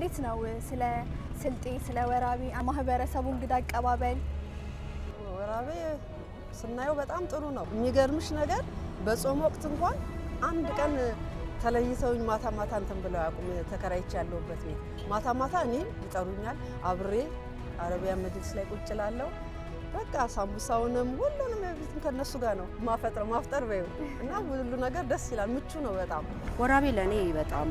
እንዴት ነው ስለ ስልጤ ስለ ወራቤ ማህበረሰቡ እንግዳ አቀባበል? ወራቤ ስናየው በጣም ጥሩ ነው። የሚገርምሽ ነገር በጾም ወቅት እንኳን አንድ ቀን ተለይተውኝ ማታ ማታ እንትን ብለው ያቁም ተከራይቼ ያለሁበት ቤት ማታ እኔ ይጠሩኛል አብሬ አረቢያ መጅልስ ላይ ቁጭ እላለሁ። በቃ ሳምቡሳውንም ሁሉንም ቤት ከነሱ ጋር ነው ማፍጠር በይው እና ሁሉ ነገር ደስ ይላል። ምቹ ነው በጣም። ወራቤ ለኔ በጣም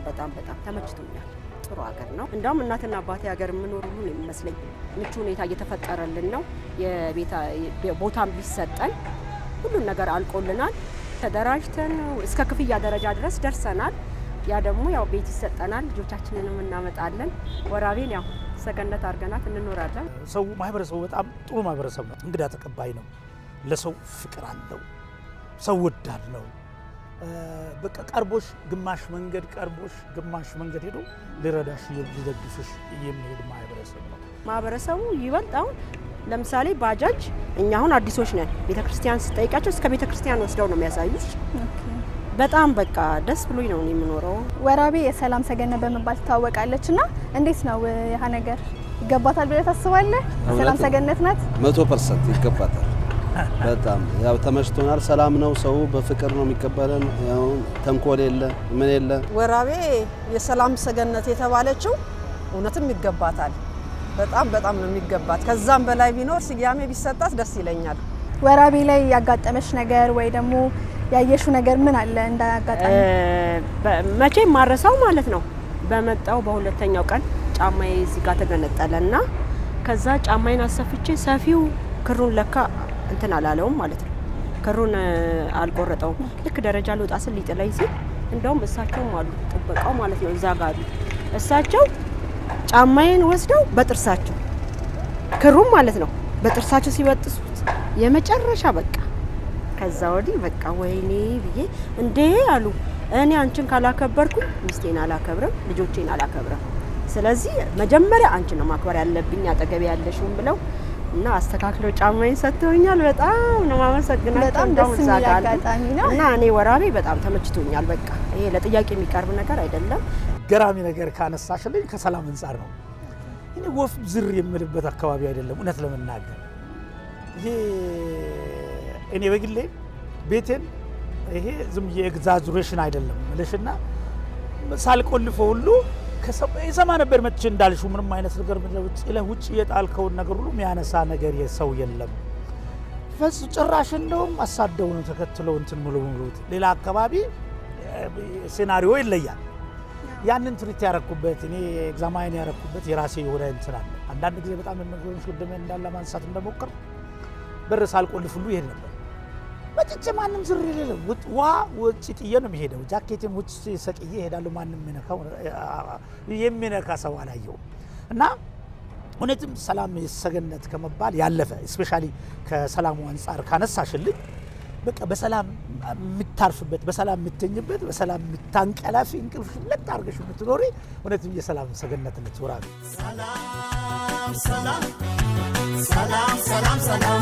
ተመችቶኛል። ጥሩ ሀገር ነው። እንደውም እናትና አባቴ ሀገር የምኖር ሁሉ ነው የሚመስለኝ። ምቹ ሁኔታ እየተፈጠረልን ነው። ቦታም ቢሰጠን ሁሉን ነገር አልቆልናል። ተደራጅተን እስከ ክፍያ ደረጃ ድረስ ደርሰናል። ያ ደግሞ ያው ቤት ይሰጠናል፣ ልጆቻችንንም እናመጣለን። ወራቤን ያው ሰገነት አድርገናት እንኖራለን። ሰው ማህበረሰቡ በጣም ጥሩ ማህበረሰብ ነው። እንግዳ ተቀባይ ነው። ለሰው ፍቅር አለው። ሰው ወዳድ ነው። በቃ ቀርቦሽ ግማሽ መንገድ ሄዶ ሊረዳሽ ሊደግፍሽ የሚሄድ ማህበረሰብ ነው። ማህበረሰቡ ይበልጣው ለምሳሌ ባጃጅ እኛ አሁን አዲሶች ነን። ቤተክርስቲያን ስጠይቃቸው እስከ ቤተክርስቲያን ወስደው ነው የሚያሳዩሽ። በጣም በቃ ደስ ብሎኝ ነው የምኖረው። ወራቤ የሰላም ሰገነት በመባል ትታወቃለችና እንዴት ነው ያ ነገር ይገባታል ብለህ ታስባለህ? ሰላም ሰገነት ናት 100% ይገባታል። በጣም ያው ተመችቶናል። ሰላም ነው። ሰው በፍቅር ነው የሚቀበለን። ያው ተንኮል የለ ምን የለ። ወራቤ የሰላም ሰገነት የተባለችው እውነትም ይገባታል። በጣም ነው የሚገባት። ከዛም በላይ ቢኖር ስያሜ ቢሰጣት ደስ ይለኛል። ወራቤ ላይ ያጋጠመሽ ነገር ወይ ደግሞ ያየሽው ነገር ምን አለ እንዳያጋጠም? መቼም ማረሳው ማለት ነው። በመጣው በሁለተኛው ቀን ጫማዬ እዚህ ጋር ተገነጠለና ከዛ ጫማዬን አሰፍቼ ሰፊው ክሩን ለካ እንትን አላለውም ማለት ነው። ክሩን አልቆረጠውም። ልክ ደረጃ ልወጣ ስል ሊጥለኝ ሲል እንደውም እሳቸውም አሉ ጥበቃው ማለት ነው እዛ ጋር አሉ። እሳቸው ጫማዬን ወስደው በጥርሳቸው ክሩን ማለት ነው በጥርሳቸው ሲበጥሱት የመጨረሻ በቃ ከዛ ወዲህ በቃ ወይኔ ብዬ እንዴ አሉ። እኔ አንቺን ካላከበርኩ ሚስቴን አላከብርም፣ ልጆቼን አላከብርም። ስለዚህ መጀመሪያ አንቺ ነው ማክበር ያለብኝ አጠገብ ያለሽውን ብለው እና አስተካክለው ጫማዬን ሰጥተውኛል። በጣም ነው ማመሰግናቸው። በጣም ደስ የሚል አጋጣሚ ነው እና እኔ ወራቤ በጣም ተመችቶኛል። በቃ ይሄ ለጥያቄ የሚቀርብ ነገር አይደለም። ገራሚ ነገር ካነሳሽልኝ ከሰላም አንፃር ነው። እኔ ወፍ ዝር የምልበት አካባቢ አይደለም እውነት ለመናገር ይሄ እኔ በግሌ ቤቴን ይሄ ዝም የኤግዛጁሬሽን አይደለም ለሽና ሳልቆልፈው ሁሉ ከሰማ ነበር መጥቼ እንዳልሽው ምንም አይነት ነገር ውጭ የጣልከው ነገር ሁሉ የሚያነሳ ነገር የሰው የለም። ፈስ ጭራሽ እንደውም አሳደው ነው ተከትለው እንትን ሙሉት ሌላ አካባቢ ሲናሪዮ ይለያል። ያንን ትሪት ያረኩበት እኔ ኤግዛማይን ያረኩበት የራሴ የሆነ እንትን አለ። አንዳንድ ጊዜ በጣም የምንገርምሽ ወደም እንዳለ ማንሳት እንደሞከር በር ሳልቆልፍ ሁሉ ይሄድ ነበር። በጭጭ ማንም ዝር ይለለ ውጭ ጥዬ ነው የሚሄደው። ጃኬቴን ውጭ ሰቅዬ እሄዳለሁ። ማንም የሚነካ ሰው አላየሁም። እና እውነትም ሰላም ሰገነት ከመባል ያለፈ ስፔሻሊ ከሰላሙ አንፃር ካነሳሽልኝ በቃ በሰላም የምታርፍበት፣ በሰላም የምትተኝበት፣ በሰላም የምታንቀላፊ እንቅልፍ ለጥ አድርገሽ የምትኖሪ እውነትም የሰላም ሰገነት ነች ወራቤ። ሰላም ሰላም ሰላም ሰላም ሰላም